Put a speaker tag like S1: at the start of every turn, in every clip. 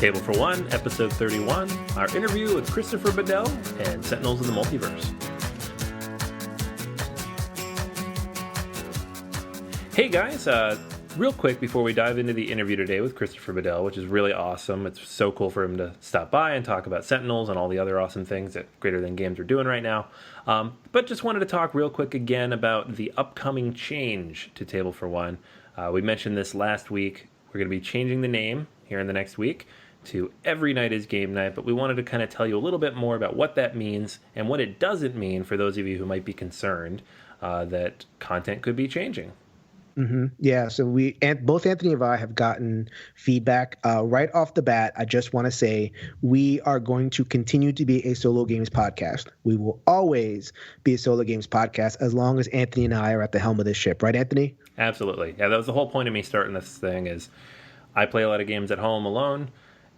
S1: Table for One, episode 31, our interview with Christopher Badell and Sentinels of the Multiverse. Hey guys, real quick before we dive into the interview today with Christopher Badell, which is really awesome. It's so cool for him to stop by and talk about Sentinels and all the other awesome things that Greater Than Games are doing right now. But just wanted to talk real quick again about the upcoming change to Table for One. We mentioned this last week. We're going to be changing the name here in the next week to Every Night is Game Night, but we wanted to kind of tell you a little bit more about what that means and what it doesn't mean for those of you who might be concerned that content could be changing.
S2: Mm-hmm. Yeah, so both Anthony and I have gotten feedback right off the bat. I just want to say we are going to continue to be a solo games podcast. We will always be a solo games podcast as long as Anthony and I are at the helm of this ship. Right, Anthony?
S1: Absolutely. Yeah, that was the whole point of me starting this thing is I play a lot of games at home alone,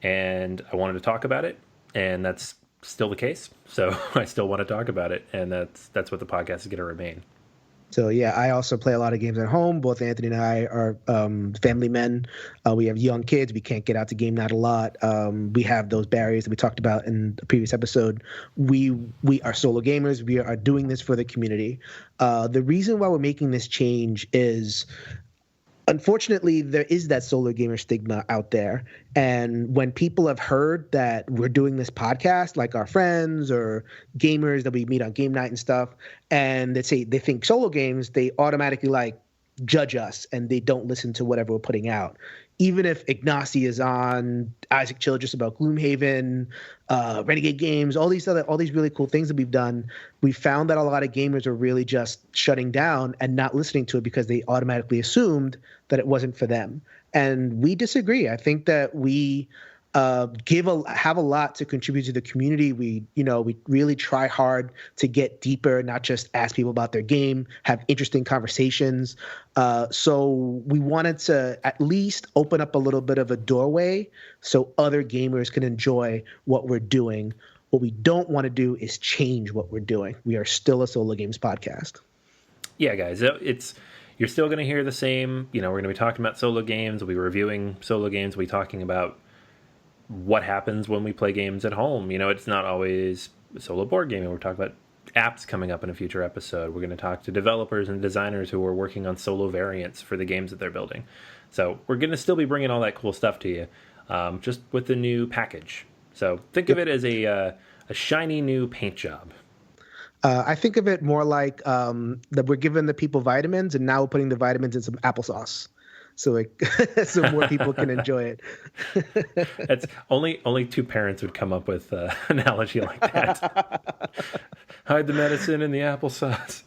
S1: and I wanted to talk about it, and that's still the case. So I still want to talk about it, and that's what the podcast is going to remain.
S2: So, yeah, I also play a lot of games at home. Both Anthony and I are family men. We have young kids. We can't get out to game night a lot. We have those barriers that we talked about in the previous episode. We are solo gamers. We are doing this for the community. The reason why we're making this change is, unfortunately, there is that solo gamer stigma out there. And when people have heard that we're doing this podcast, like our friends or gamers that we meet on game night and stuff, and they think solo games, they automatically judge us and they don't listen to whatever we're putting out. Even if Ignacy is on, Isaac Childress about Gloomhaven, Renegade Games, all these really cool things that we've done, we found that a lot of gamers are really just shutting down and not listening to it because they automatically assumed that it wasn't for them. And we disagree. I think that we have a lot to contribute to the community. We really try hard to get deeper, not just ask people about their game, have interesting conversations. So we wanted to at least open up a little bit of a doorway so other gamers can enjoy what we're doing. What we don't want to do is change what we're doing. We are still a solo games podcast.
S1: Yeah, guys, you're still going to hear the same. We're going to be talking about solo games. We'll be reviewing solo games. We'll be talking about what happens when we play games at home. It's not always solo board gaming. We're talking about apps coming up in a future episode. We're going to talk to developers and designers who are working on solo variants for the games that they're building. So we're going to still be bringing all that cool stuff to you, just with the new package. So think of it as a shiny new paint job.
S2: I think of it more like that we're giving the people vitamins, and now we're putting the vitamins in some applesauce. So more people can enjoy it.
S1: That's only two parents would come up with an analogy like that. Hide the medicine in the applesauce.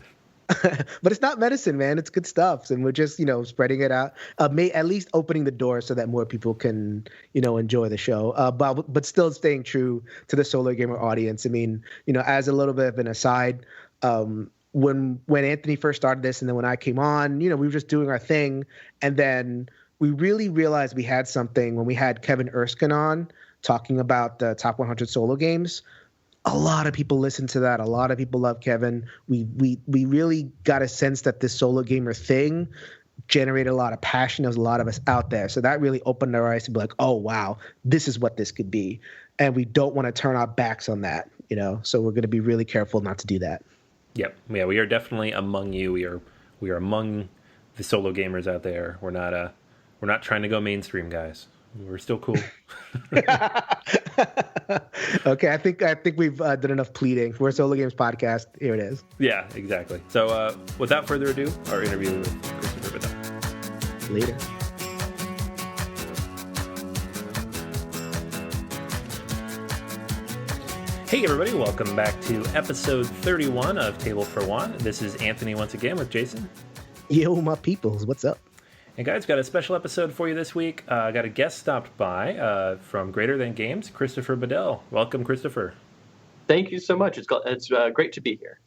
S2: But it's not medicine, man. It's good stuff, and we're just spreading it out. At least opening the door so that more people can enjoy the show. But still staying true to the solo gamer audience. I mean, as a little bit of an aside. When Anthony first started this, and then when I came on, we were just doing our thing. And then we really realized we had something when we had Kevin Erskine on talking about the top 100 solo games. A lot of people listened to that. A lot of people love Kevin. We really got a sense that this solo gamer thing generated a lot of passion. There was a lot of us out there. So that really opened our eyes to be like, oh, wow, this is what this could be. And we don't want to turn our backs on that, So we're going to be really careful not to do that.
S1: Yep. Yeah, we are definitely among you. We are among the solo gamers out there. We're not trying to go mainstream, guys. We're still cool.
S2: Okay, I think we've done enough pleading. We're a solo games podcast. Here it is.
S1: Yeah, exactly. So without further ado, our interview with Christopher Badell.
S2: Later.
S1: Hey everybody, welcome back to episode 31 of Table for One. This is Anthony once again with Jason.
S2: Yo, my peoples, what's up?
S1: And guys, got a special episode for you this week. Got a guest stopped by from Greater Than Games, Christopher Badell. Welcome, Christopher.
S3: Thank you so much. It's great to be here.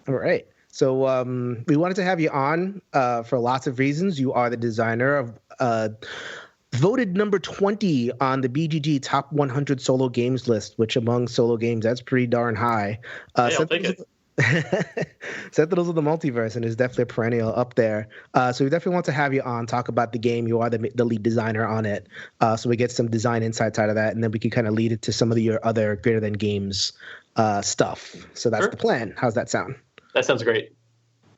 S2: All right. So we wanted to have you on for lots of reasons. You are the designer of voted number 20 on the BGG Top 100 Solo Games list, which among solo games, that's pretty darn high.
S3: I'll take it.
S2: Sentinels of the Multiverse, and is definitely a perennial up there. So we definitely want to have you on, talk about the game. You are the lead designer on it, so we get some design insights out of that, and then we can kind of lead it to some of your other Greater Than Games stuff. So that's the plan. How's that sound?
S3: That sounds great.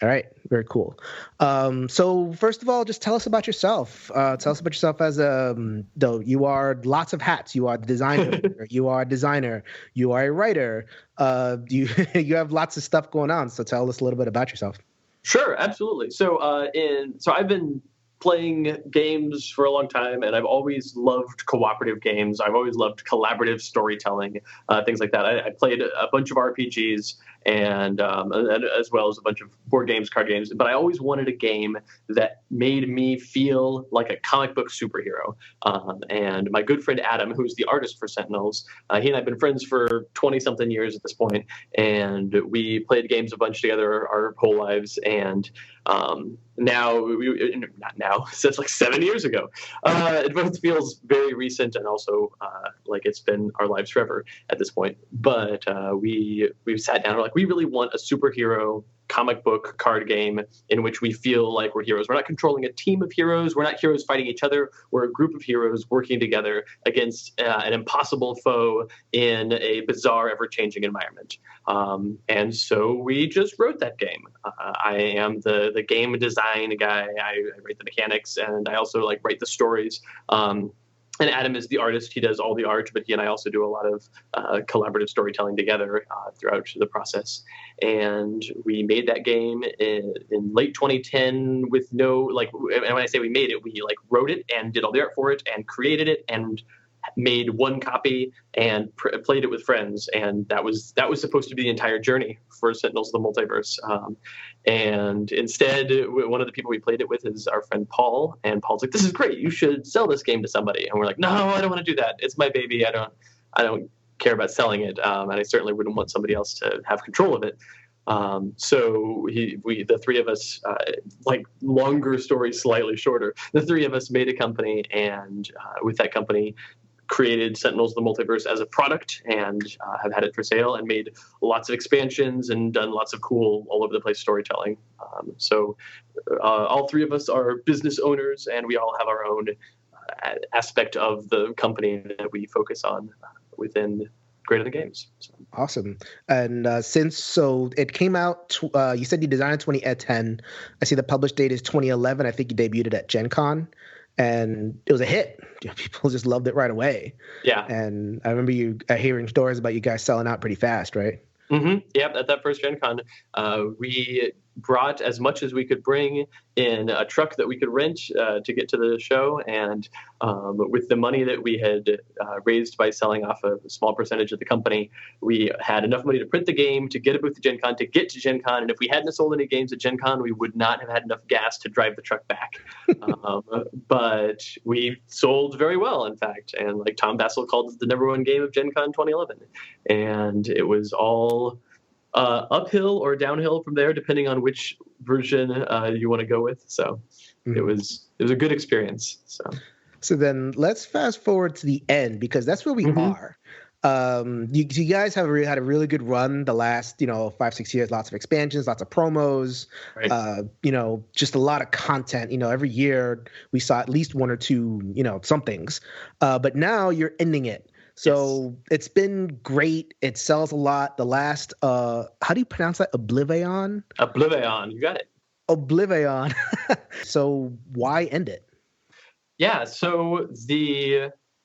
S2: All right, very cool. So first of all, just tell us about yourself. Tell us about yourself as though you are lots of hats. You are the designer. You are a designer. You are a writer. You you have lots of stuff going on. So tell us a little bit about yourself.
S3: Sure, absolutely. So I've been playing games for a long time, and I've always loved cooperative games. I've always loved collaborative storytelling, things like that. I played a bunch of RPGs and as well as a bunch of board games, card games. But I always wanted a game that made me feel like a comic book superhero. And my good friend Adam, who's the artist for Sentinels, he and I have been friends for 20-something years at this point, and we played games a bunch together our whole lives. And not now, since like 7 years ago. It both feels very recent and also like it's been our lives forever at this point. But we sat down and we're like, we really want a superhero comic book card game in which we feel like we're heroes. We're not controlling a team of heroes. We're not heroes fighting each other. We're a group of heroes working together against an impossible foe in a bizarre, ever-changing environment. And so we just wrote that game. I am the game design guy. I write the mechanics, and I also write the stories. And Adam is the artist. He does all the art, but he and I also do a lot of collaborative storytelling together throughout the process. And we made that game in late 2010 with no, and when I say we made it, we wrote it and did all the art for it and created it and made one copy and played it with friends. And that was supposed to be the entire journey for Sentinels of the Multiverse. And instead, one of the people we played it with is our friend Paul. And Paul's like, "This is great. You should sell this game to somebody." And we're like, "No, I don't want to do that. It's my baby. I don't care about selling it. And I certainly wouldn't want somebody else to have control of it." So the three of us, longer story, slightly shorter, the three of us made a company, and with that company, created Sentinels of the Multiverse as a product and have had it for sale and made lots of expansions and done lots of cool all over the place storytelling. So all three of us are business owners, and we all have our own aspect of the company that we focus on within Greater Than Games. So.
S2: Awesome. And so it came out, you said you designed in 2010. I see the published date is 2011. I think you debuted it at Gen Con. And it was a hit. People just loved it right away. Yeah. And I remember you hearing stories about you guys selling out pretty fast, right?
S3: Mm-hmm. Yep. At that first Gen Con, we brought as much as we could bring in a truck that we could rent to get to the show. And with the money that we had raised by selling off a small percentage of the company, we had enough money to print the game, to get a booth to Gen Con, to get to Gen Con. And if we hadn't sold any games at Gen Con, we would not have had enough gas to drive the truck back. But we sold very well, in fact. And Tom Bassel called it the #1 game of Gen Con 2011. And it was all uphill or downhill from there, depending on which version you want to go with. So it was a good experience.
S2: So then let's fast forward to the end, because that's where we are. You guys have had a really good run the last 5-6 years. Lots of expansions, lots of promos. Right. Just a lot of content. Every year we saw at least one or two somethings. But now you're ending it. So It's been great. It sells a lot. The last, how do you pronounce that? Oblivion?
S3: Oblivion. You got it.
S2: Oblivion. So why end it?
S3: Yeah. So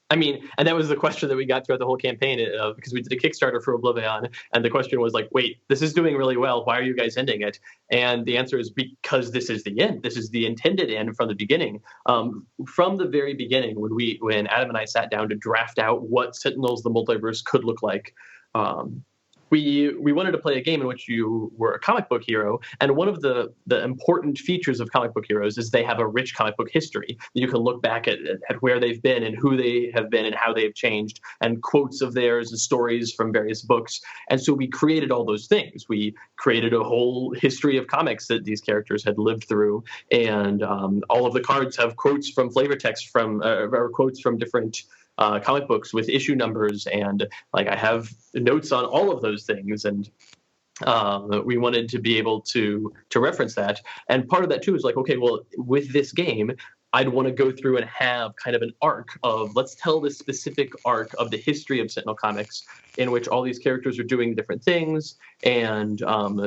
S3: and that was the question that we got throughout the whole campaign because we did a Kickstarter for Oblivion. And the question was wait, this is doing really well. Why are you guys ending it? And the answer is because this is the end. This is the intended end from the beginning. From the very beginning, when Adam and I sat down to draft out what Sentinels of the Multiverse could look like, we wanted to play a game in which you were a comic book hero. And one of the important features of comic book heroes is they have a rich comic book history. You can look back at where they've been and who they have been and how they've changed, and quotes of theirs and stories from various books. And so we created all those things. We created a whole history of comics that these characters had lived through. And all of the cards have quotes from flavor text or quotes from different comic books with issue numbers, and I have notes on all of those things. And We wanted to be able to reference that, and part of that too is like, okay, well, with this game, I'd want to go through and have kind of an arc of, let's tell this specific arc of the history of Sentinel Comics, in which all these characters are doing different things, and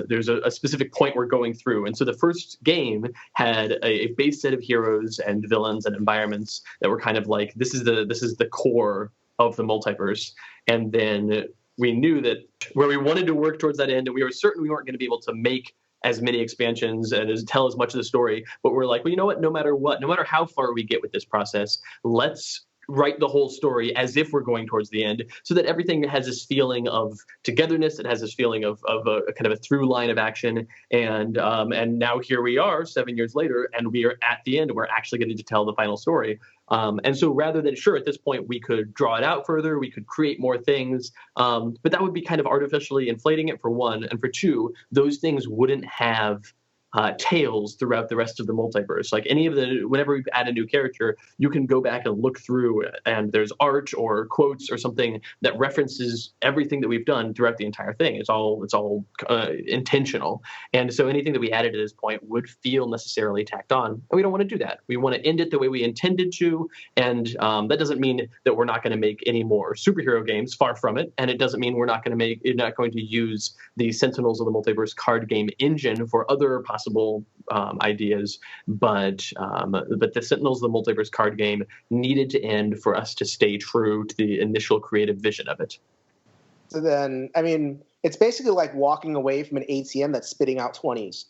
S3: there's a specific point we're going through. And so the first game had a base set of heroes and villains and environments that were kind of like, this is the core of the multiverse, and then we knew that where we wanted to work towards that end, and we were certain we weren't going to be able to make as many expansions and tell as much of the story, but we're like, well, you know what, no matter how far we get with this process, let's write the whole story as if we're going towards the end, so that everything has this feeling of togetherness. It has this feeling of a kind of a through line of action. And now here we are 7 years later, and we are at the end. We're actually getting to tell the final story. And so rather than, sure, at this point, we could draw it out further, we could create more things, but that would be kind of artificially inflating it, for one. And for two, those things wouldn't have tails throughout the rest of the multiverse. Like whenever we add a new character, you can go back and look through, and there's art or quotes or something that references everything that we've done throughout the entire thing. It's all intentional. And so anything that we added at this point would feel necessarily tacked on. And we don't want to do that. We want to end it the way we intended to. And that doesn't mean that we're not going to make any more superhero games, far from it. And it doesn't mean we're not going to use the Sentinels of the Multiverse card game engine for other possible ideas, but the Sentinels of the Multiverse card game needed to end for us to stay true to the initial creative vision of it.
S2: So then, I mean, it's basically like walking away from an ATM that's spitting out 20s.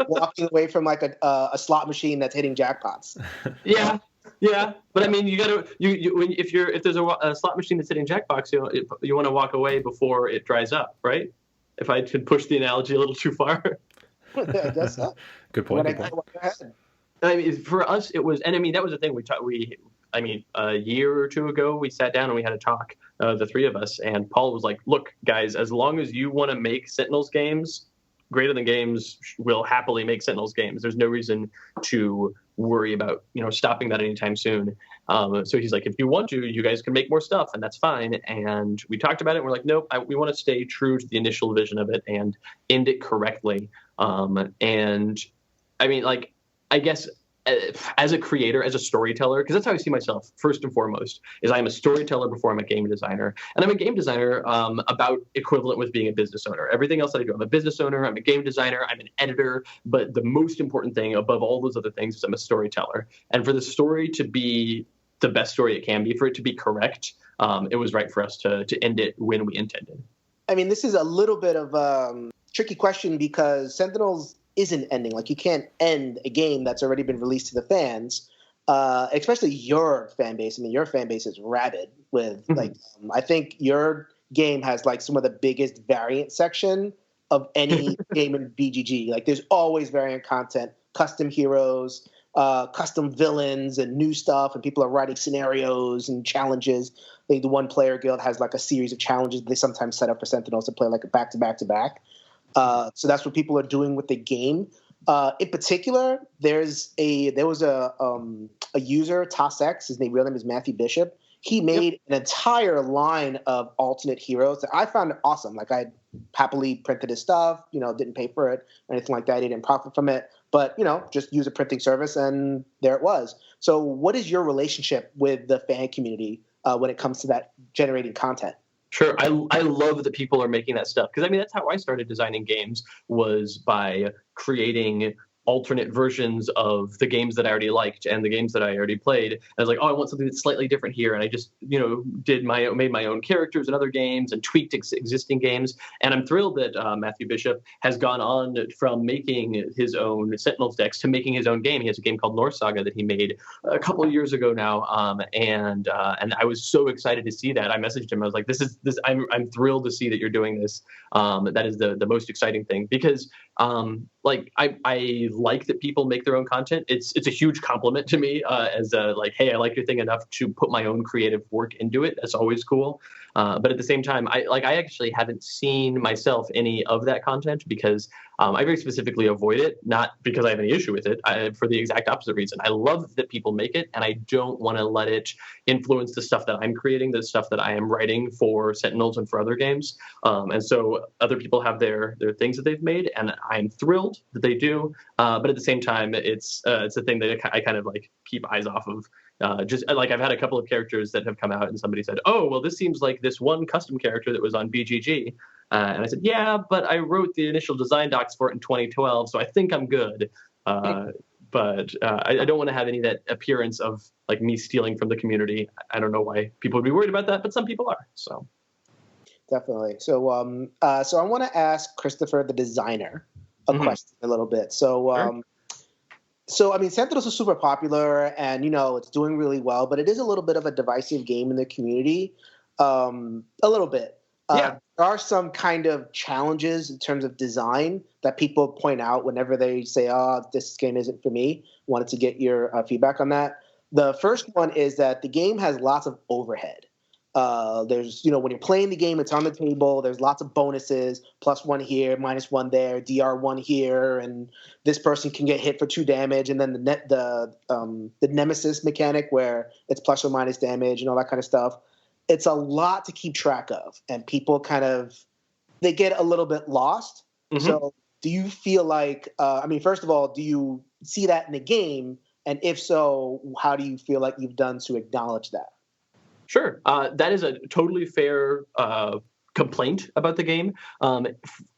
S2: Walking away from like a slot machine that's hitting jackpots.
S3: Yeah. But I mean, if there's a slot machine that's hitting jackpots, you want to walk away before it dries up, right? If I could push the analogy a little too far.
S2: I guess so.
S1: Good point.
S3: I mean, for us, it was, and I mean, that was the thing a year or two ago, we sat down and we had a talk, the three of us, and Paul was like, look, guys, as long as you want to make Sentinels games, Greater Than Games will happily make Sentinels games. There's no reason to worry about, stopping that anytime soon. So he's like, if you want to, you guys can make more stuff, and that's fine. And we talked about it, and we're like, nope, we want to stay true to the initial vision of it and end it correctly. And I mean, like, I guess as a creator, as a storyteller, because that's how I see myself first and foremost, is I'm a storyteller before I'm a game designer. And I'm a game designer about equivalent with being a business owner. Everything else that I do, I'm a business owner, I'm a game designer, I'm an editor, but the most important thing above all those other things is I'm a storyteller. And for the story to be the best story it can be, for it to be correct, it was right for us to end it when we intended.
S2: I mean, this is a little bit of a tricky question, because Sentinels isn't ending. Like, you can't end a game that's already been released to the fans, especially your fan base. I mean, your fan base is rabid with I think your game has like some of the biggest variant section of any game in BGG. Like, there's always variant content, custom heroes, custom villains, and new stuff, and people are writing scenarios and challenges. I think the One Player Guild has like a series of challenges they sometimes set up for Sentinels to play like back to back to back. So that's what people are doing with the game. In particular, there was a user, TossX, his real name is Matthew Bishop. He made an entire line of alternate heroes that I found awesome. Like, I happily printed his stuff, didn't pay for it or anything like that. He didn't profit from it, but, just use a printing service, and there it was. So what is your relationship with the fan community when it comes to that generating content?
S3: Sure. I love that people are making that stuff, because I mean, that's how I started designing games, was by creating alternate versions of the games that I already liked and the games that I already played. And I was like, oh, I want something that's slightly different here. And I just, made my own characters in other games and tweaked existing games. And I'm thrilled that Matthew Bishop has gone on from making his own Sentinels decks to making his own game. He has a game called North Saga that he made a couple of years ago now. And I was so excited to see that. I messaged him. I was like, I'm thrilled to see that you're doing this. That is the most exciting thing, because I like that people make their own content. It's a huge compliment to me, as hey, I like your thing enough to put my own creative work into it. That's always cool. But at the same time, I actually haven't seen myself any of that content, because I very specifically avoid it, not because I have any issue with it, for the exact opposite reason. I love that people make it, and I don't want to let it influence the stuff that I'm creating, the stuff that I am writing for Sentinels and for other games. And so other people have their things that they've made, and I'm thrilled that they do. But at the same time, it's a thing that I kind of like keep eyes off of. Just like I've had a couple of characters that have come out and somebody said, oh, well, this seems like this one custom character that was on BGG. And I said, yeah, but I wrote the initial design docs for it in 2012, so I think I'm good. But I don't want to have any of that appearance of like me stealing from the community. I don't know why people would be worried about that, but some people are. So
S2: definitely. So so I want to ask Christopher, the designer, a question a little bit. So
S3: Sure.
S2: So, I mean, Sentinels is super popular and, it's doing really well, but it is a little bit of a divisive game in the community. A little bit.
S3: Yeah.
S2: There are some kind of challenges in terms of design that people point out whenever they say, oh, this game isn't for me. Wanted to get your feedback on that. The first one is that the game has lots of overhead. There's, when you're playing the game, it's on the table. There's lots of bonuses, +1 here, -1 there, DR1 here, and this person can get hit for 2 damage. And then the nemesis mechanic where it's plus or minus damage and all that kind of stuff. It's a lot to keep track of, and people they get a little bit lost. So do you feel like, first of all, do you see that in the game? And if so, how do you feel like you've done to acknowledge that?
S3: Sure. That is a totally fair complaint about the game.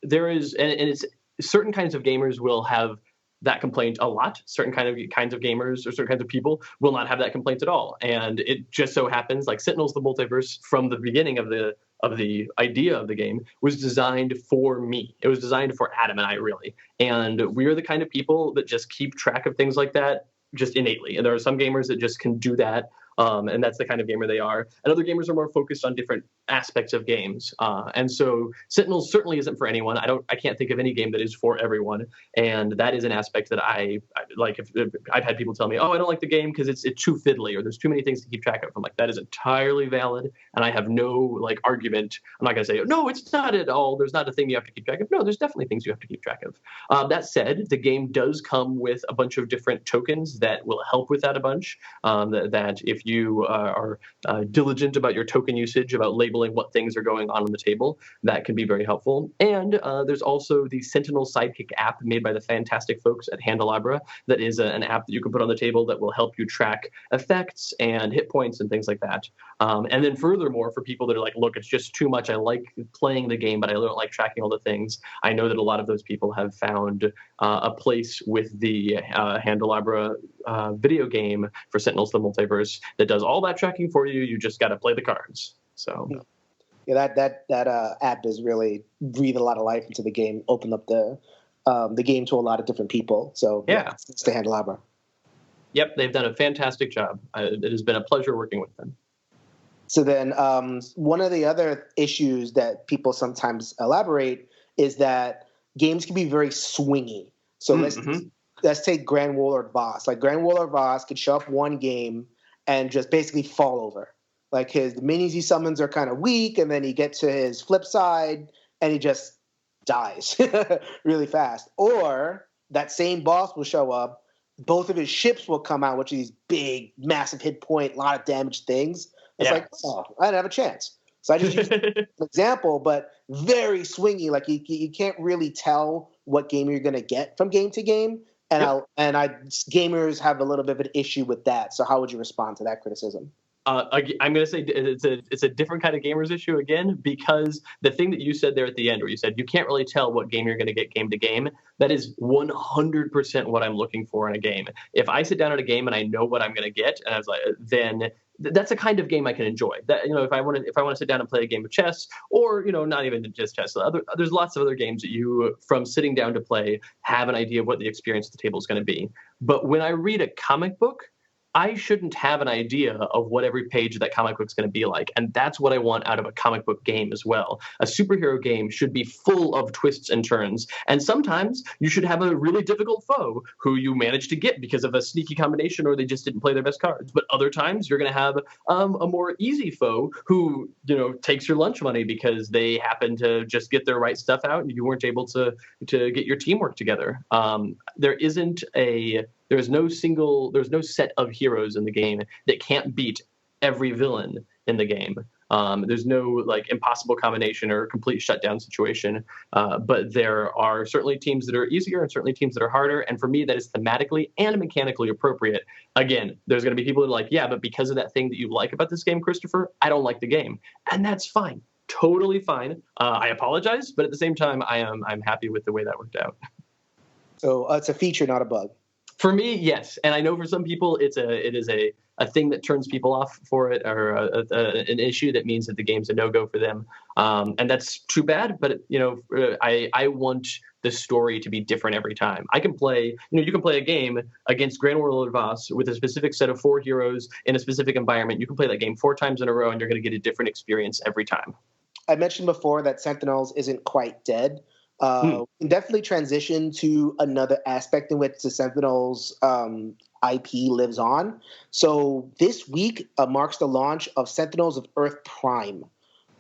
S3: There is, and it's certain kinds of gamers will have that complaint a lot. Certain kinds of gamers or certain kinds of people will not have that complaint at all. And it just so happens, like Sentinels of the Multiverse, from the beginning of the idea of the game, was designed for me. It was designed for Adam and I, really. And we're the kind of people that just keep track of things like that just innately. And there are some gamers that just can do that. And that's the kind of gamer they are. And other gamers are more focused on different aspects of games. And so Sentinels certainly isn't for anyone. I can't think of any game that is for everyone. And that is an aspect that I like. If I've had people tell me, oh, I don't like the game because it's too fiddly or there's too many things to keep track of. I'm like, that is entirely valid. And I have no argument. I'm not going to say, no, it's not at all. There's not a thing you have to keep track of. No, there's definitely things you have to keep track of. That said, the game does come with a bunch of different tokens that will help with that a bunch. That if you are diligent about your token usage, about labeling what things are going on the table, that can be very helpful. And there's also the Sentinel Sidekick app made by the fantastic folks at Handelabra. That is an app that you can put on the table that will help you track effects and hit points and things like that. And then furthermore, for people that are like, look, it's just too much. I like playing the game, but I don't like tracking all the things. I know that a lot of those people have found a place with the Handelabra video game for Sentinels of the Multiverse that does all that tracking for you. You just got to play the cards. So,
S2: yeah, that app does really breathe a lot of life into the game, open up the game to a lot of different people. So
S3: yeah,
S2: it's the Handelabra.
S3: Yep, they've done a fantastic job. It has been a pleasure working with them.
S2: So then, one of the other issues that people sometimes elaborate is that games can be very swingy. So let's take Grand Warlord Voss. Like Grand Warlord Voss could show up one game and just basically fall over. Like the minions he summons are kind of weak, and then he gets to his flip side and he just dies really fast. Or that same boss will show up, both of his ships will come out, which are these big, massive hit point, a lot of damage things. It's like, oh, I didn't have a chance. So I just used an example, but very swingy. Like you can't really tell what game you're going to get from game to game. And gamers have a little bit of an issue with that. So how would you respond to that criticism?
S3: I'm going to say it's a different kind of gamers issue again, because the thing that you said there at the end, where you said you can't really tell what game you're going to get game to game, that is 100% what I'm looking for in a game. If I sit down at a game and I know what I'm going to get, and I was like, then that's a kind of game I can enjoy. That if I want to sit down and play a game of chess, or not even just chess, there's lots of other games that you, from sitting down to play, have an idea of what the experience at the table is going to be. But when I read a comic book, I shouldn't have an idea of what every page of that comic book is going to be like. And that's what I want out of a comic book game as well. A superhero game should be full of twists and turns. And sometimes you should have a really difficult foe who you manage to get because of a sneaky combination or they just didn't play their best cards. But other times you're going to have a more easy foe who, takes your lunch money because they happen to just get their right stuff out and you weren't able to get your teamwork together. There's no set of heroes in the game that can't beat every villain in the game. There's no impossible combination or complete shutdown situation. But there are certainly teams that are easier and certainly teams that are harder. And for me, that is thematically and mechanically appropriate. Again, there's going to be people that are like, yeah, but because of that thing that you like about this game, Christopher, I don't like the game. And that's fine. Totally fine. I apologize, but at the same time, I'm happy with the way that worked out.
S2: So it's a feature, not a bug.
S3: For me, yes, and I know for some people it is a thing that turns people off for it, or an issue that means that the game's a no-go for them, and that's too bad. But I want the story to be different every time. I can play, you can play a game against Grand World Advance with a specific set of 4 heroes in a specific environment. You can play that game 4 times in a row, and you're going to get a different experience every time.
S2: I mentioned before that Sentinels isn't quite dead. We can definitely transition to another aspect in which the Sentinels IP lives on. So this week marks the launch of Sentinels of Earth Prime,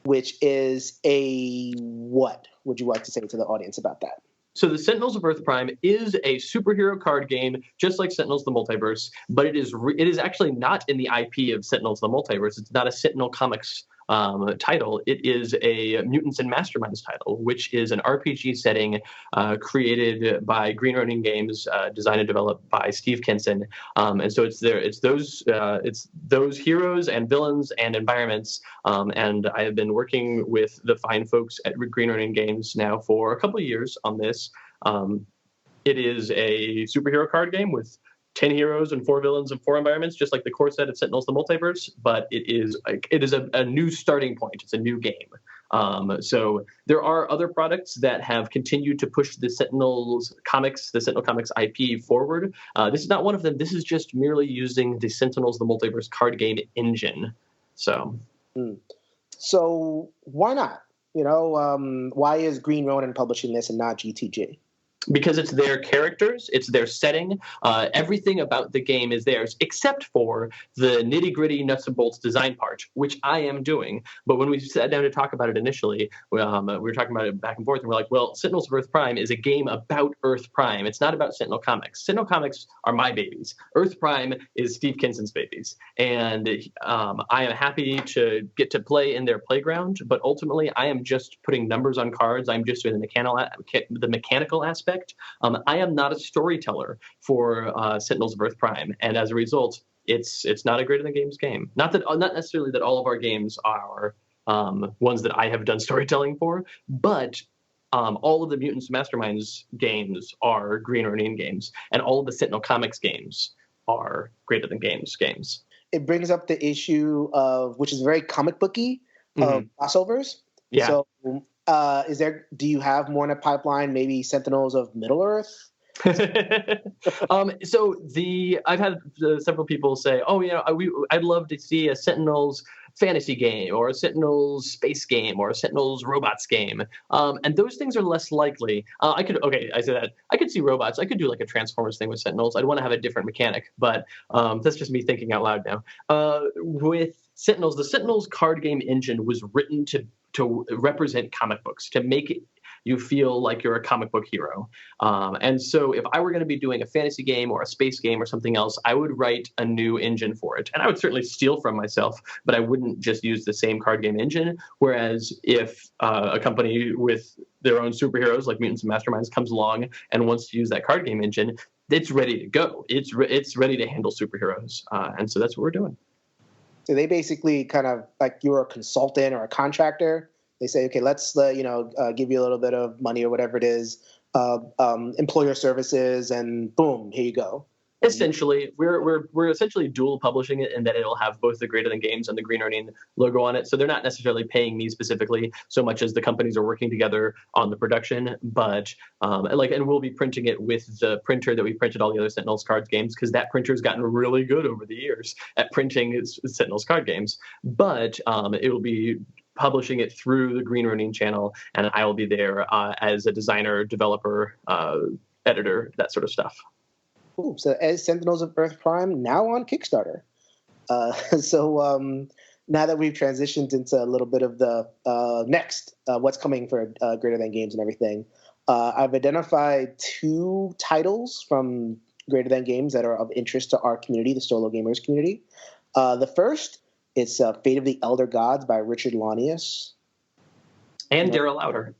S2: which is what would you like to say to the audience about that?
S3: So the Sentinels of Earth Prime is a superhero card game, just like Sentinels of the Multiverse, but it is actually not in the IP of Sentinels of the Multiverse. It's not a Sentinel Comics title. It is a Mutants and Masterminds title, which is an RPG setting created by Green Ronin Games, designed and developed by Steve Kinson. And so it's those heroes and villains and environments. And I have been working with the fine folks at Green Ronin Games now for a couple of years on this. It is a superhero card game with 10 heroes and 4 villains and 4 environments, just like the core set of Sentinels of the Multiverse, but it is a new starting point. It's a new game. So there are other products that have continued to push the Sentinel Comics IP forward. This is not one of them. This is just merely using the Sentinels of the Multiverse card game engine. So
S2: why not? Why is Green Ronin publishing this and not GTG?
S3: Because it's their characters, it's their setting, everything about the game is theirs, except for the nitty-gritty nuts and bolts design part, which I am doing. But when we sat down to talk about it initially, we were talking about it back and forth, and we're like, well, Sentinels of Earth Prime is a game about Earth Prime. It's not about Sentinel Comics. Sentinel Comics are my babies. Earth Prime is Steve Kinson's babies. And I am happy to get to play in their playground, but ultimately I am just putting numbers on cards. I'm just doing the mechanical aspect. I am not a storyteller for Sentinels of Earth Prime, and as a result, it's not a greater than games game. Not necessarily that all of our games are ones that I have done storytelling for, but all of the Mutants Masterminds games are Green Ronin games, and all of the Sentinel Comics games are greater than games.
S2: It brings up the issue of, which is very comic booky, of crossovers.
S3: Yeah.
S2: So, do you have more in a pipeline? Maybe Sentinels of Middle-earth?
S3: I've had several people say, I'd love to see a Sentinels fantasy game or a Sentinels space game or a Sentinels robots game. And those things are less likely. I say that. I could see robots. I could do like a Transformers thing with Sentinels. I'd want to have a different mechanic, but that's just me thinking out loud now. With Sentinels, the Sentinels card game engine was written to represent comic books, to make you feel like you're a comic book hero. And so if I were going to be doing a fantasy game or a space game or something else, I would write a new engine for it. And I would certainly steal from myself, but I wouldn't just use the same card game engine. Whereas if a company with their own superheroes like Mutants and Masterminds comes along and wants to use that card game engine, it's ready to go. It's ready to handle superheroes. And so that's what we're doing.
S2: So they basically kind of like you're a consultant or a contractor. They say, okay, let's give you a little bit of money or whatever it is, employer services, and boom, here you go.
S3: Essentially, we're essentially dual publishing it in that it'll have both the Greater Than Games and the Green Ronin logo on it. So they're not necessarily paying me specifically so much as the companies are working together on the production. But and we'll be printing it with the printer that we printed all the other Sentinels cards games, because that printer's gotten really good over the years at printing Sentinels card games. But it will be publishing it through the Green Ronin channel, and I will be there as a designer, developer, editor, that sort of stuff.
S2: Cool. So as Sentinels of Earth Prime, now on Kickstarter. Now that we've transitioned into a little bit of the next, what's coming for Greater Than Games and everything, I've identified 2 titles from Greater Than Games that are of interest to our community, the solo gamers community. The first is Fate of the Elder Gods by Richard Launius.
S3: And Daryl Lauder.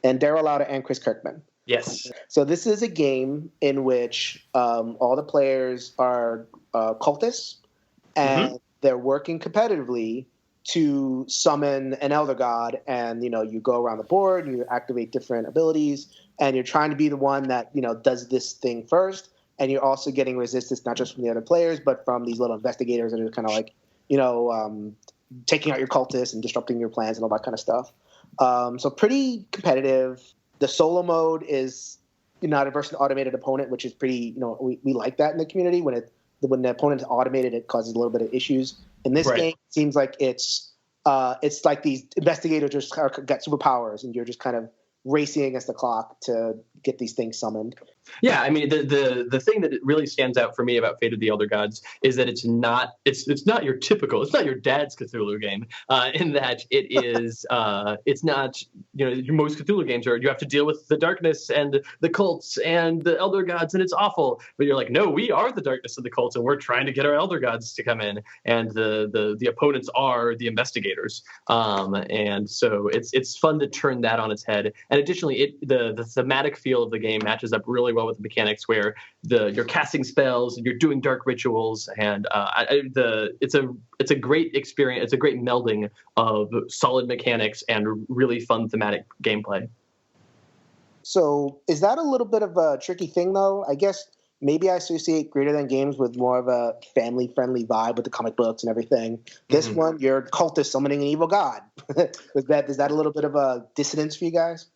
S2: And Daryl Lauder and Chris Kirkman.
S3: Yes.
S2: So this is a game in which all the players are cultists, and they're working competitively to summon an elder god. And you go around the board, you activate different abilities, and you're trying to be the one that does this thing first. And you're also getting resistance not just from the other players, but from these little investigators that are kind of like taking out your cultists and disrupting your plans and all that kind of stuff. So pretty competitive. The solo mode is not versus an automated opponent, which is pretty, we like that in the community. When the opponent's automated, it causes a little bit of issues. In this game, it seems like it's like these investigators just got superpowers, and you're just kind of racing against the clock to get these things summoned.
S3: Yeah, I mean, the thing that really stands out for me about Fate of the Elder Gods is that it's not your typical, it's not your dad's Cthulhu game, in that it is it's not, most Cthulhu games are, you have to deal with the darkness and the cults and the elder gods, and it's awful. But you're like, no, we are the darkness and the cults, and we're trying to get our elder gods to come in, and the opponents are the investigators. And so it's fun to turn that on its head. And additionally, the thematic feel of the game matches up really well with the mechanics, where you're casting spells and you're doing dark rituals, and it's a great experience. It's a great melding of solid mechanics and really fun thematic gameplay.
S2: So is that a little bit of a tricky thing, though? I guess maybe I associate Greater Than Games with more of a family-friendly vibe with the comic books and everything. This one, you're cultist summoning an evil god. Is that a little bit of a dissonance for you guys?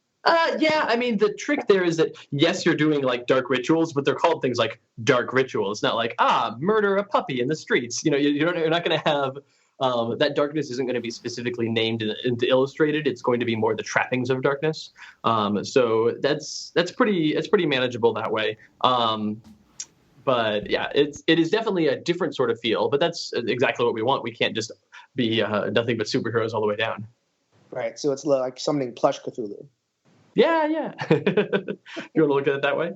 S3: Yeah, I mean, the trick there is that, yes, you're doing like dark rituals, but they're called things like dark rituals. It's not like, murder a puppy in the streets. You're not going to have that darkness isn't going to be specifically named and illustrated. It's going to be more the trappings of darkness. So that's pretty manageable that way. But yeah, it is definitely a different sort of feel. But that's exactly what we want. We can't just be nothing but superheroes all the way down.
S2: Right. So it's like summoning plush Cthulhu.
S3: Yeah. You want to look at it that way?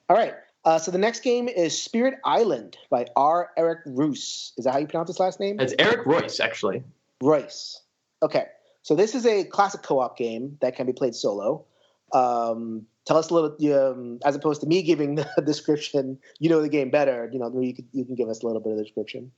S2: All right. So the next game is Spirit Island by R. Eric Roos. Is that how you pronounce his last name?
S3: It's Eric Royce, actually.
S2: Royce. Okay. So this is a classic co-op game that can be played solo. Tell us a little, as opposed to me giving the description, the game better. You can give us a little bit of the description.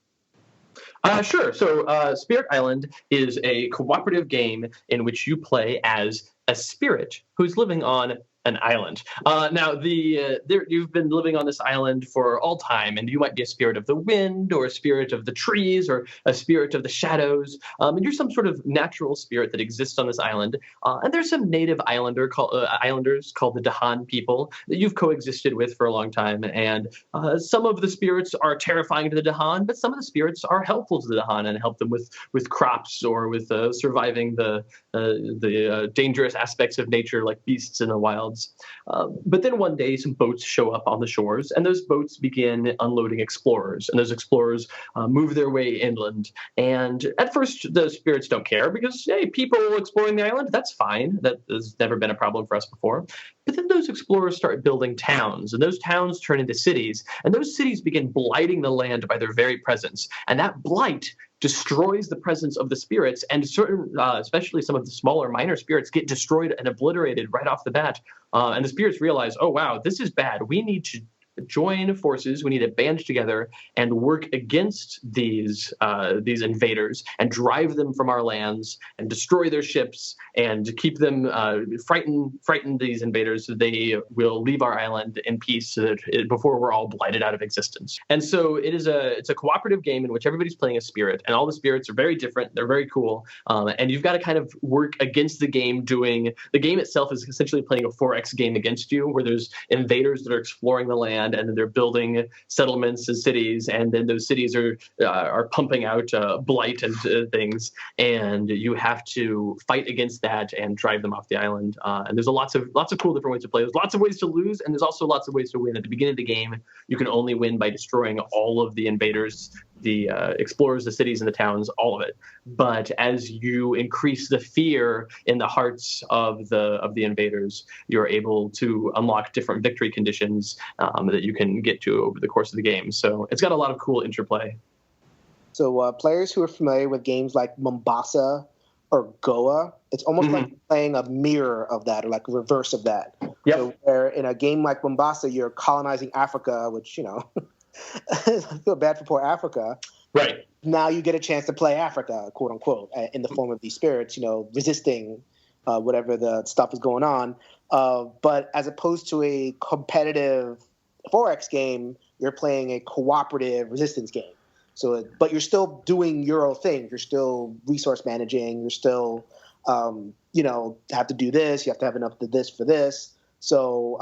S3: Sure. So Spirit Island is a cooperative game in which you play as a spirit who's living on an island. Now, you've been living on this island for all time, and you might be a spirit of the wind, or a spirit of the trees, or a spirit of the shadows. And you're some sort of natural spirit that exists on this island. And there's some native islanders called the Dahan people that you've coexisted with for a long time. And some of the spirits are terrifying to the Dahan, but some of the spirits are helpful to the Dahan and help them with crops or with surviving the dangerous aspects of nature, like beasts in the wilds. But then one day some boats show up on the shores, and those boats begin unloading explorers, and those explorers move their way inland. And at first the spirits don't care, because, hey, people exploring the island, that's fine. That has never been a problem for us before. But then those explorers start building towns, and those towns turn into cities, and those cities begin blighting the land by their very presence. And that blight destroys the presence of the spirits, and certain, especially some of the smaller, minor spirits, get destroyed and obliterated right off the bat. And the spirits realize, oh, wow, this is bad. We need to join forces. We need to band together and work against these invaders and drive them from our lands and destroy their ships and keep them frighten these invaders so they will leave our island in peace before we're all blighted out of existence. And so it's a cooperative game in which everybody's playing a spirit, and all the spirits are very different. They're very cool, and you've got to kind of work against the game. The game itself is essentially playing a 4X game against you, where there's invaders that are exploring the land and then they're building settlements and cities, and then those cities are pumping out blight and things, and you have to fight against that and drive them off the island. And there's lots of cool different ways to play. There's lots of ways to lose, and there's also lots of ways to win. At the beginning of the game, you can only win by destroying all of the invaders, the explorers, the cities, and the towns, all of it. But as you increase the fear in the hearts of the invaders, you're able to unlock different victory conditions that you can get to over the course of the game. So it's got a lot of cool interplay.
S2: So players who are familiar with games like Mombasa or Goa, it's almost like playing a mirror of that, or like a reverse of that.
S3: Yep.
S2: So where in a game like Mombasa, you're colonizing Africa, which, I feel bad for poor Africa.
S3: Right.
S2: Now you get a chance to play Africa, quote unquote, in the form of these spirits, resisting whatever the stuff is going on. But as opposed to a competitive 4X game, you're playing a cooperative resistance game. So, but you're still doing your own thing. You're still resource managing. You're still, have to do this. You have to have enough of this for this. So,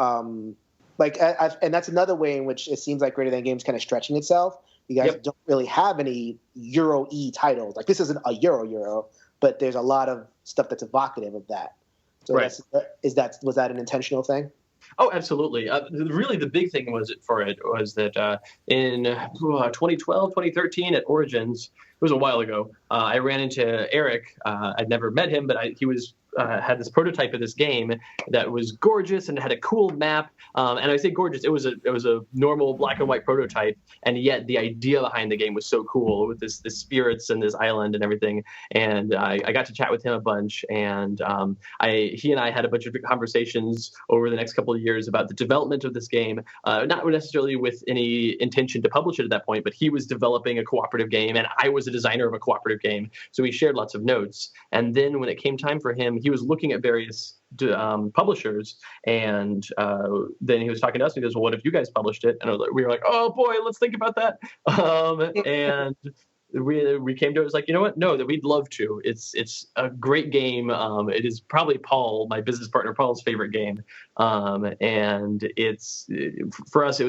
S2: and that's another way in which it seems like Greater Than Games kind of stretching itself. You guys don't really have any Euro-y titles. Like, this isn't a Euro, but there's a lot of stuff that's evocative of that. So
S3: right.
S2: Was that an intentional thing?
S3: Oh, absolutely. Really, the big thing was that in 2012, 2013 at Origins, it was a while ago, I ran into Eric. I'd never met him, but he had this prototype of this game that was gorgeous and had a cool map. And I say gorgeous, it was a normal black and white prototype, and yet the idea behind the game was so cool with this spirits and this island and everything. And I got to chat with him a bunch, and he and I had a bunch of conversations over the next couple of years about the development of this game, not necessarily with any intention to publish it at that point, but he was developing a cooperative game, and I was a designer of a cooperative game. So we shared lots of notes. And then when it came time for him, he was looking at various publishers, and then he was talking to us, and he goes, well, what if you guys published it? And we were like, oh boy, let's think about that. And we came to it, was like, you know what? No, that we'd love to. It's a great game. It is probably my business partner Paul's favorite game. And for us,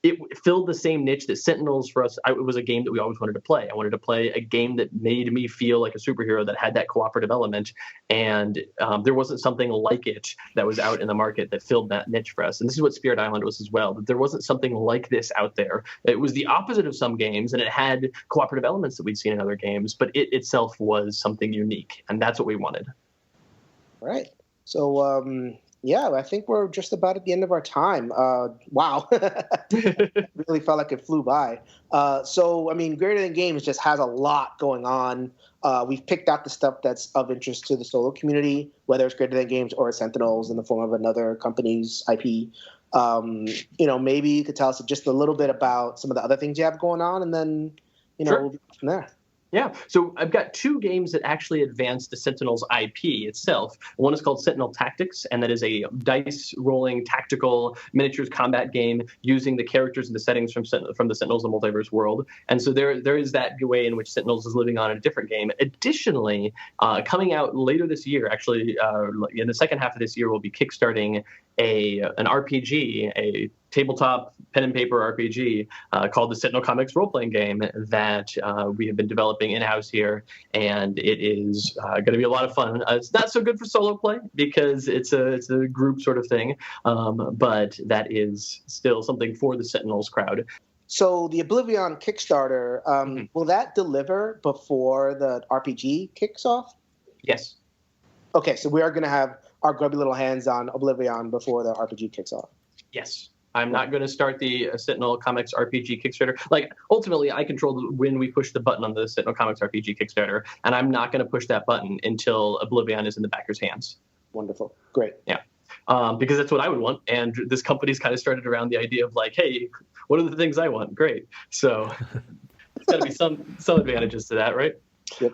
S3: it filled the same niche that Sentinels for us. It was a game that we always wanted to play. I wanted to play a game that made me feel like a superhero, that had that cooperative element. And there wasn't something like it that was out in the market that filled that niche for us. And this is what Spirit Island was as well. That there wasn't something like this out there. It was the opposite of some games, and it had cooperative elements that we'd seen in other games, but it itself was something unique. And that's what we wanted.
S2: Right. So, I think we're just about at the end of our time. Wow. Really felt like it flew by. Greater Than Games just has a lot going on. We've picked out the stuff that's of interest to the solo community, whether it's Greater Than Games or Sentinels in the form of another company's IP. Maybe you could tell us just a little bit about some of the other things you have going on, and then,
S3: sure.
S2: We'll go from there.
S3: Yeah, so I've got two games that actually advance the Sentinels IP itself. One is called Sentinel Tactics, and that is a dice-rolling tactical miniatures combat game using the characters and the settings from the Sentinels of Multiverse world. And so there is that way in which Sentinels is living on in a different game. Additionally, coming out later this year, actually in the second half of this year, we'll be kickstarting an RPG, a tabletop pen and paper RPG called the Sentinel Comics role-playing game that we have been developing in-house here, and it is going to be a lot of fun. It's not so good for solo play because it's a group sort of thing, but that is still something for the Sentinels crowd.
S2: So the Oblivion Kickstarter, will that deliver before the RPG kicks off?
S3: Yes.
S2: Okay, so we are going to have our grubby little hands on Oblivion before the RPG kicks off.
S3: Yes. I'm not going to start the Sentinel Comics RPG Kickstarter. Like, ultimately, I control when we push the button on the Sentinel Comics RPG Kickstarter, and I'm not going to push that button until Oblivion is in the backer's hands.
S2: Wonderful. Great.
S3: Yeah. because that's what I would want. And this company's kind of started around the idea of like, hey, what are the things I want? Great. So there's got to be some advantages to that, right?
S2: Yep.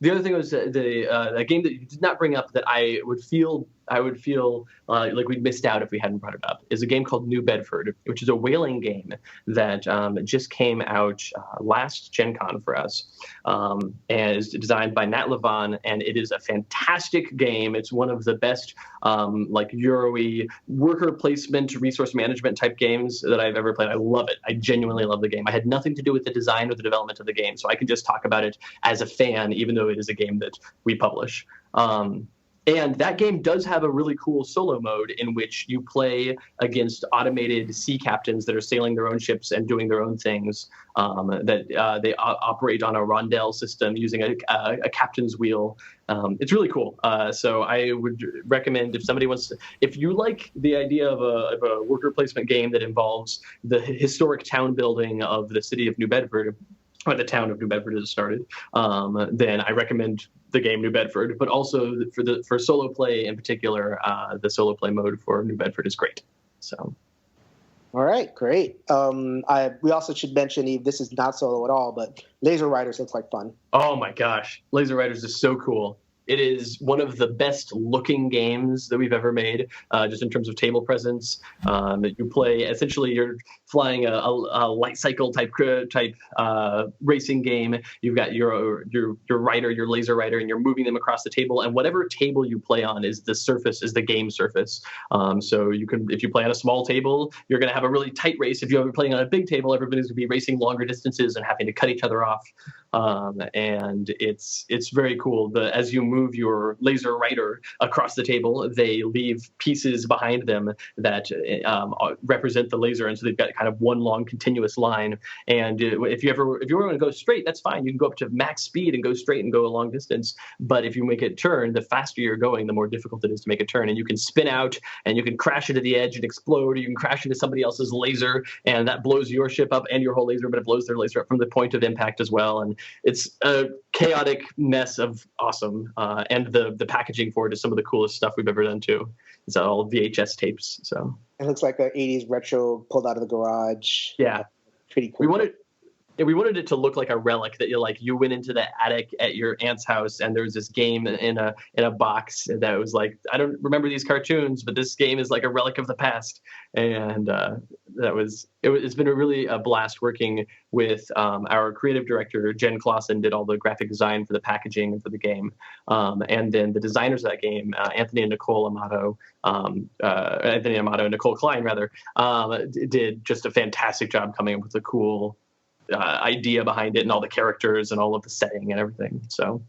S3: The other thing was a game that you did not bring up that I would feel like we'd missed out if we hadn't brought it up is a game called New Bedford, which is a whaling game that just came out last Gen Con for us, and is designed by Nat Levon, and it is a fantastic game. It's one of the best like Euro-y worker placement, resource management type games that I've ever played. I love it. I genuinely love the game. I had nothing to do with the design or the development of the game, so I can just talk about it as a fan, even though it is a game that we publish. And that game does have a really cool solo mode in which you play against automated sea captains that are sailing their own ships and doing their own things. They operate on a rondel system using a captain's wheel. It's really cool. So I would recommend if you like the idea of a worker placement game that involves the historic town building of the city of New Bedford, or the town of New Bedford as it started, then I recommend the game New Bedford. But also for solo play in particular, the solo play mode for New Bedford is great. So.
S2: All right, great. We also should mention, Eve, this is not solo at all, but Laserwriter looks like fun.
S3: Oh my gosh, Laserwriter is so cool. It is one of the best looking games that we've ever made, just in terms of table presence. That you play, essentially, you're flying a light cycle type racing game. You've got your rider, your laser rider, and you're moving them across the table. And whatever table you play on is the game surface. So you can, if you play on a small table, you're going to have a really tight race. If you're playing on a big table, everybody's going to be racing longer distances and having to cut each other off. And it's very cool. As you move your laser rider across the table, they leave pieces behind them that represent the laser, and so they've got kind of one long continuous line. And if you want to go straight, that's fine. You can go up to max speed and go straight and go a long distance. But if you make it turn, the faster you're going, the more difficult it is to make a turn. And you can spin out, and you can crash into the edge and explode, or you can crash into somebody else's laser, and that blows your ship up and your whole laser, but it blows their laser up from the point of impact as well. And it's a chaotic mess of awesome. And the packaging for it is some of the coolest stuff we've ever done too. It's all VHS tapes. So
S2: it looks like an 80s retro pulled out of the garage.
S3: Yeah.
S2: Pretty cool.
S3: We wanted it to look like a relic that you went into the attic at your aunt's house and there was this game in a box that was like, I don't remember these cartoons, but this game is like a relic of the past. And it's been a blast working with our creative director, Jen Clausen, did all the graphic design for the packaging for the game. And then the designers of that game, Anthony and Nicole Amato and Nicole Klein, rather, did just a fantastic job coming up with a cool idea behind it and all the characters and all of the setting and everything. So,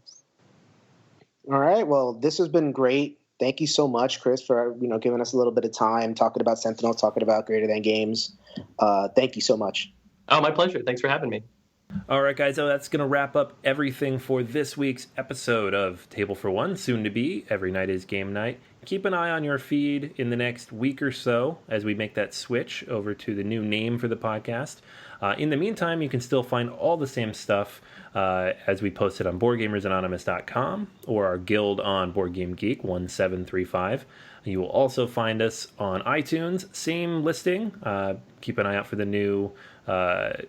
S2: all right. Well, this has been great. Thank you so much, Chris, for giving us a little bit of time talking about Sentinel, talking about Greater Than Games. Thank you so much.
S3: Oh, my pleasure. Thanks for having me.
S1: All right, guys, so that's going to wrap up everything for this week's episode of Table for One, soon to be Every Night is Game Night. Keep an eye on your feed in the next week or so as we make that switch over to the new name for the podcast. In the meantime, you can still find all the same stuff as we posted on BoardGamersAnonymous.com or our guild on BoardGameGeek 1735. You will also find us on iTunes, same listing. Keep an eye out for the new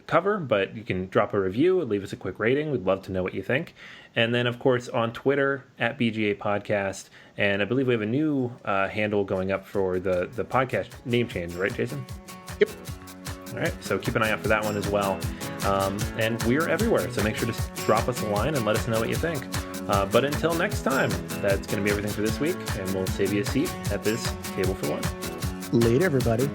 S1: cover, but you can drop a review and leave us a quick rating. We'd love to know what you think. And then, of course, on Twitter, at BGA Podcast. And I believe we have a new handle going up for the podcast name change, right, Jason?
S2: Yep.
S1: All right, so keep an eye out for that one as well. And we're everywhere, so make sure to drop us a line and let us know what you think. But until next time, that's going to be everything for this week, and we'll save you a seat at this Table for One.
S2: Later, everybody.